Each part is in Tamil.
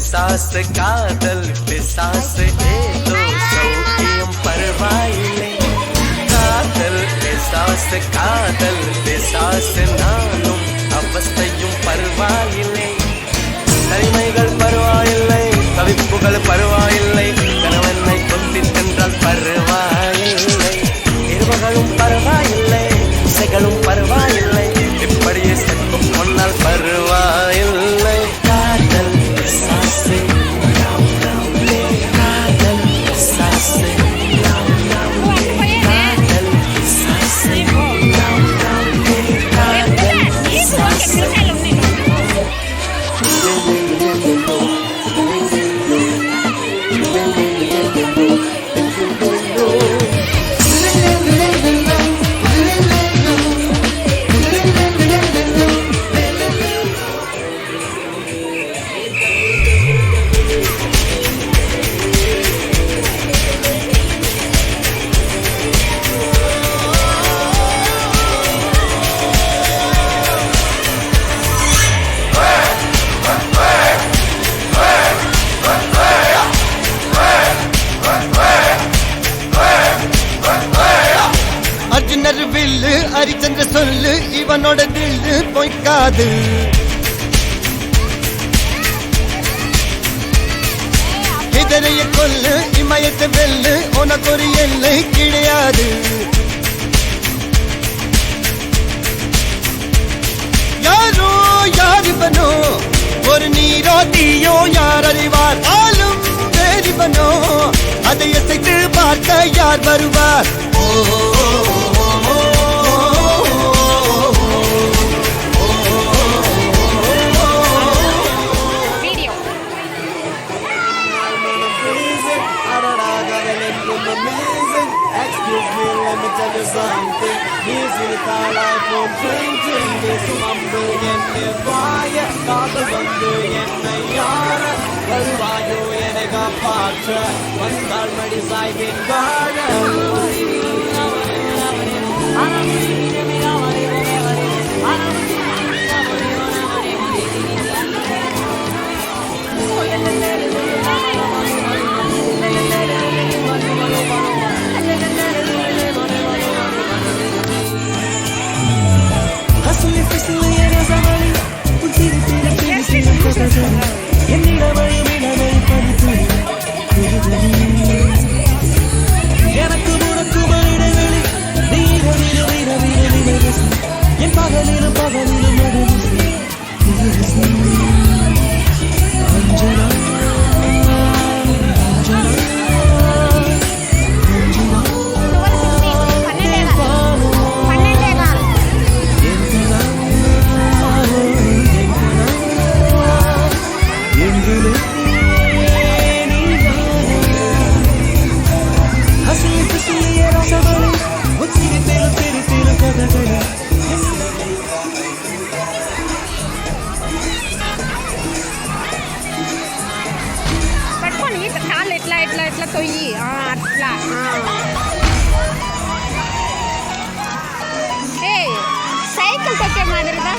பிசாசு காதல் பிசாசு ஏதோ சௌக்கியம் பரவாயில்லை. காதல் பிசாசு காதல் பிசாசு நானும் அவஸ்தையும் பரவாயில்லை. தனிமைகள் பரவாயில்லை, தவிப்புகள் பரவாயில்லை, கணவனை கொத்தி சென்றால் பரவாயில்லை. இருவகளும் பரவாயில்லை, இசைகளும் பரவாயில்லை, இப்படியே செத்தும் கொண்டால் பரவாயில்லை. காதல் பிசாசு காதல் பிசாசு காதல் பிசாசு காதல் பிசாசு. அர்ஜுனர் வில்லு ஹரிச்சந்திர சொல்லு இவனோட தில்லு பொய்க்காது. இதரைய கொல்லு இமயத்தை வெல்லு உனக்கு ஒரு எல்லை கிடையாது. யாரோ யார் இவனோ ஒரு நீரோ தீயோ யார் அறிவார். ஆளும் வேறிவனோ அதை இசைத்து பார்க்க யார் வருவார். Excuse me, let me tell you something. Music I like for drinking. This mumble in the fire. Kaadal vandu enna yaara varuvayo enega paatra vandal madi saigin gaada. எனக்கு உனக்கு இடைவெளி என் பகலிலும் ఇట్లా తొయ్యి అట్లా. ఏ సైకిల్ తొక్కే మాదిరిదా.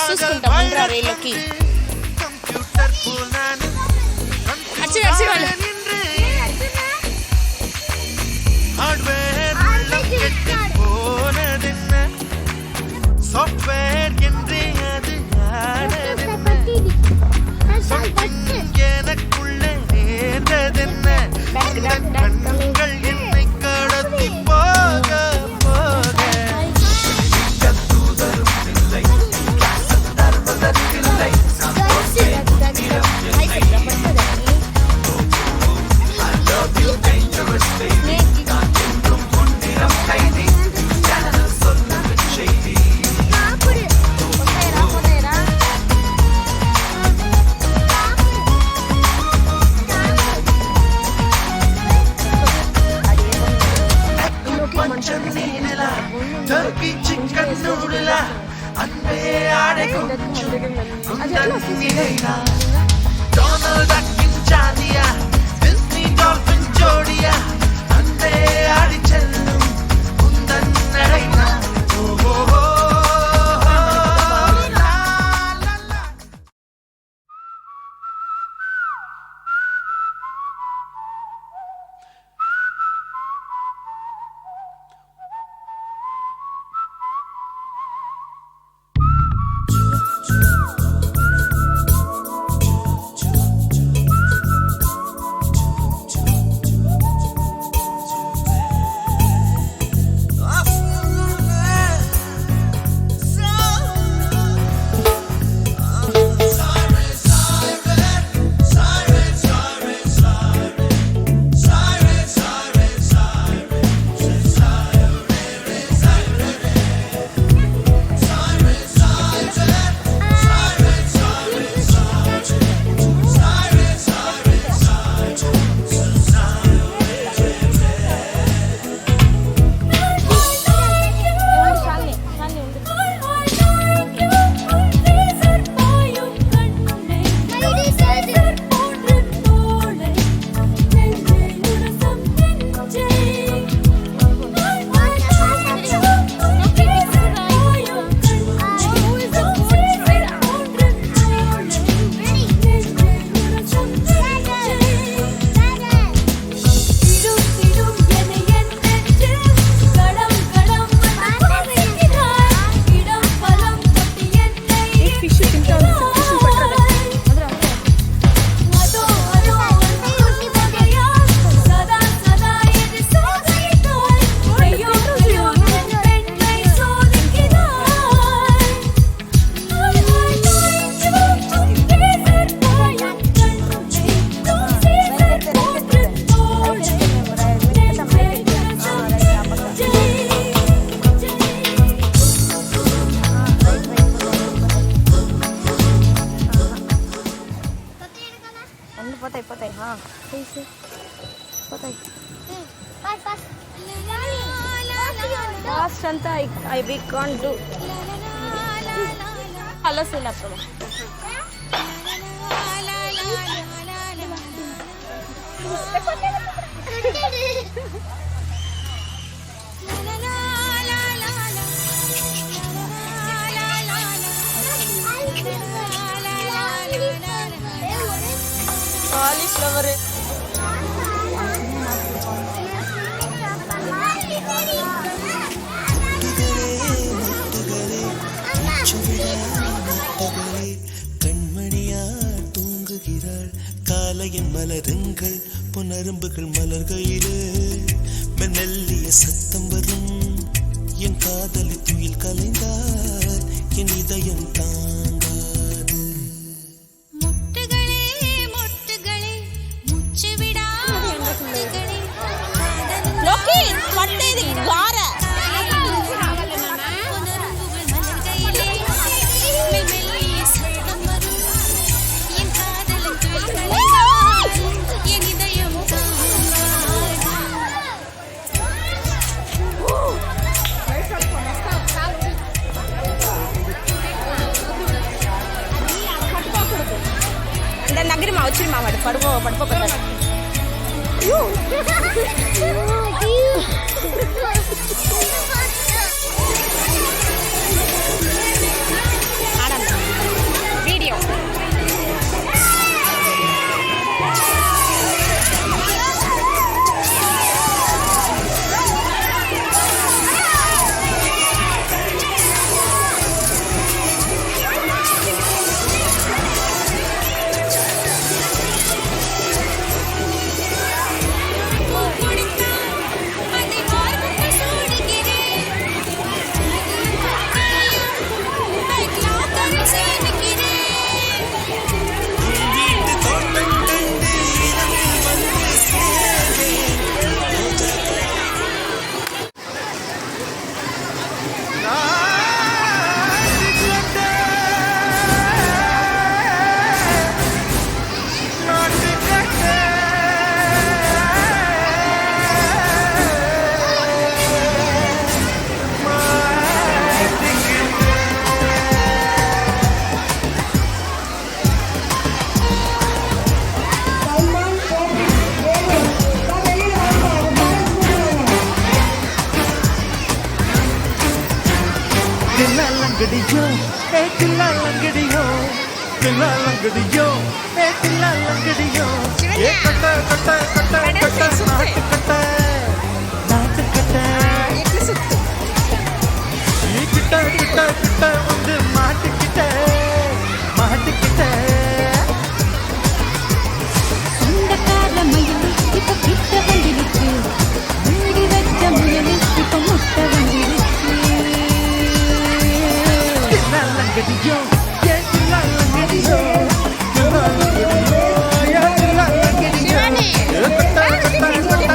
చూసుకుంటాం ముందర రైల్లోకి சாஃப்ட்வேர் என்றே அது எனக்குள்ளே நேர்ந்ததென்ன கண்கள் என்னை கடத்தி போக போக நிலையா டொனால்ட் டக்கின் ஜாதியா டிஸ்னி டால்பின் ஜோடியா அந்தே ஆடி செல்லும் உந்தன் நடைனா ஓஹோ Fast anta we can't do. Hello Silappa. Cauliflower. கண்மணியா தூங்குகிறாள் காலையின் மலருங்கள் புனரும்புகள் மலர்கையிலே மெல்லிய சத்தம் வரும் என் காதலி துயில் கலைந்தார் என் இதயம் தாங்காது Loki, பட்டேதி வார నగిరిమా వచ్చిరిమా వాడు పడిపోతాడు వీడియో லங்கடியோ ஏ தில்லா லங்கடியோ தில்லா லங்கடியோ ஏ தில்லா லங்கடியோ ஏ கட்ட கட்ட கட்ட கட்ட நாட்டு கட்ட நீ கிட்ட கிட்ட கிட்ட வந்து மாட்டிக்கிட்ட மாட்டிக்கிட்ட சொந்தக்கார மயில் இப்ப கிட்ட வந்துருச்சு மூடி வச்ச முயல் இப்ப முட்டை வந்துருச்சு தில்லா லங்கடியோ ஏ தில்லா லங்கடியோ தில்லா லங்கடியோ ஏ தில்லா லங்கடியோ ஏ கட்ட கட்ட கட்ட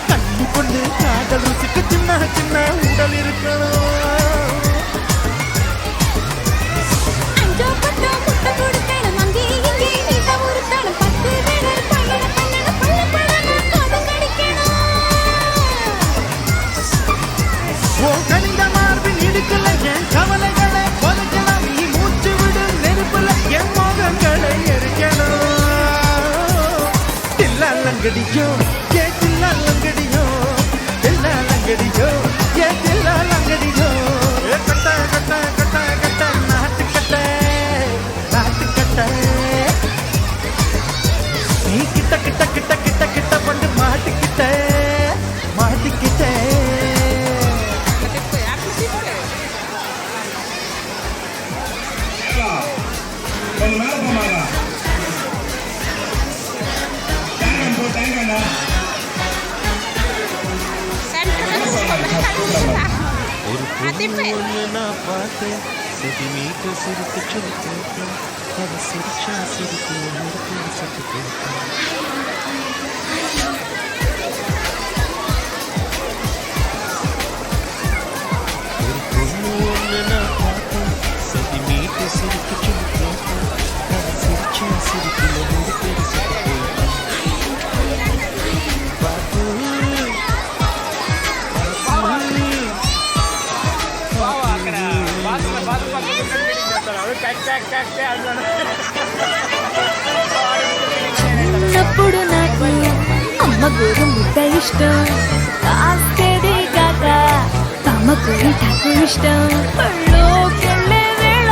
கண்ணி பொண்ணு காதல் ருசிக்கு சின்ன சின்ன உடல் இருக்கணும் அஞ்சோ பட்டோ முட்டை கொடுக்கணும் அங்கே இங்கே நீட்ட உருட்டணும் 10 விரல் பையன பண்ணணும் பள்ள பழம் காது கடிக்கணும் ஓ கனிந்த மார்பில் இடுக்கல என் கவலைகளை பொதுக்கலாம் நீ மூச்சு விடு நெருப்புல என் மோகங்களை எரிக்கணும் தில்லா லங்கடியோ ஏ தில்லா லங்கடியோ தில்லா லங்கடியோ ஏ தில்லா லங்கடியோ ஏ கட்ட கட்ட கட்ட கட்ட நாட்டு கட்ட நாட்டு கட்ட நீ கிட்ட கிட்ட கிட்ட கிட்ட கிட்ட வந்து மாட்டிக்கிட்ட மாட்டிக்கிட்ட கொஞ்சம் மேல போமாடா தேங்காண்டா ஒரு பொண்ணு ஒன்று நான் பார்த்தேன் செடிமீட்ட சிரிக்க சொல்லி கேட்டேன் அதை சிரிச்சா சிரிப்பு முறுக்கு சத்து கேட்டேன் ஒரு பொண்ணு ஒன்று நான் பார்த்தேன் செடிமீட்ட சிரிக்க சொல்லி கேட்டேன் அதை சிரிச்சா சிரிப்பு முறுக்கு சத்து கேட்டேன் பார்த்து చిన్నప్పుడు నాకు అమ్మ గోరు ముద్ద ఇష్టం కాస్తేది కాక అమ్మ గోరు నాకు ఇష్టం పళ్ళోకెళ్ళే వేళ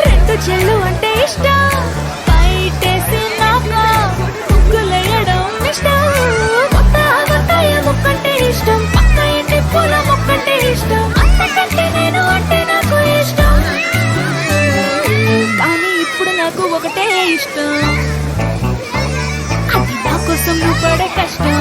2 చెల్లు అంటే ఇష్టం బయటేసి నాకు ముగ్గులేయడం ఇష్టం కొత్త కొత్తయ ముక్కంటే ఇష్టం పక్క ఇంటి పూల మొక్కంటే ఇష్టం అంతకంటే నేను అంటే నాకు ఇష్టం కానీ ఇప్పుడు నాకు ఒకటే ఇష్టం అది నా కోసం నువ్వు పడే కష్టం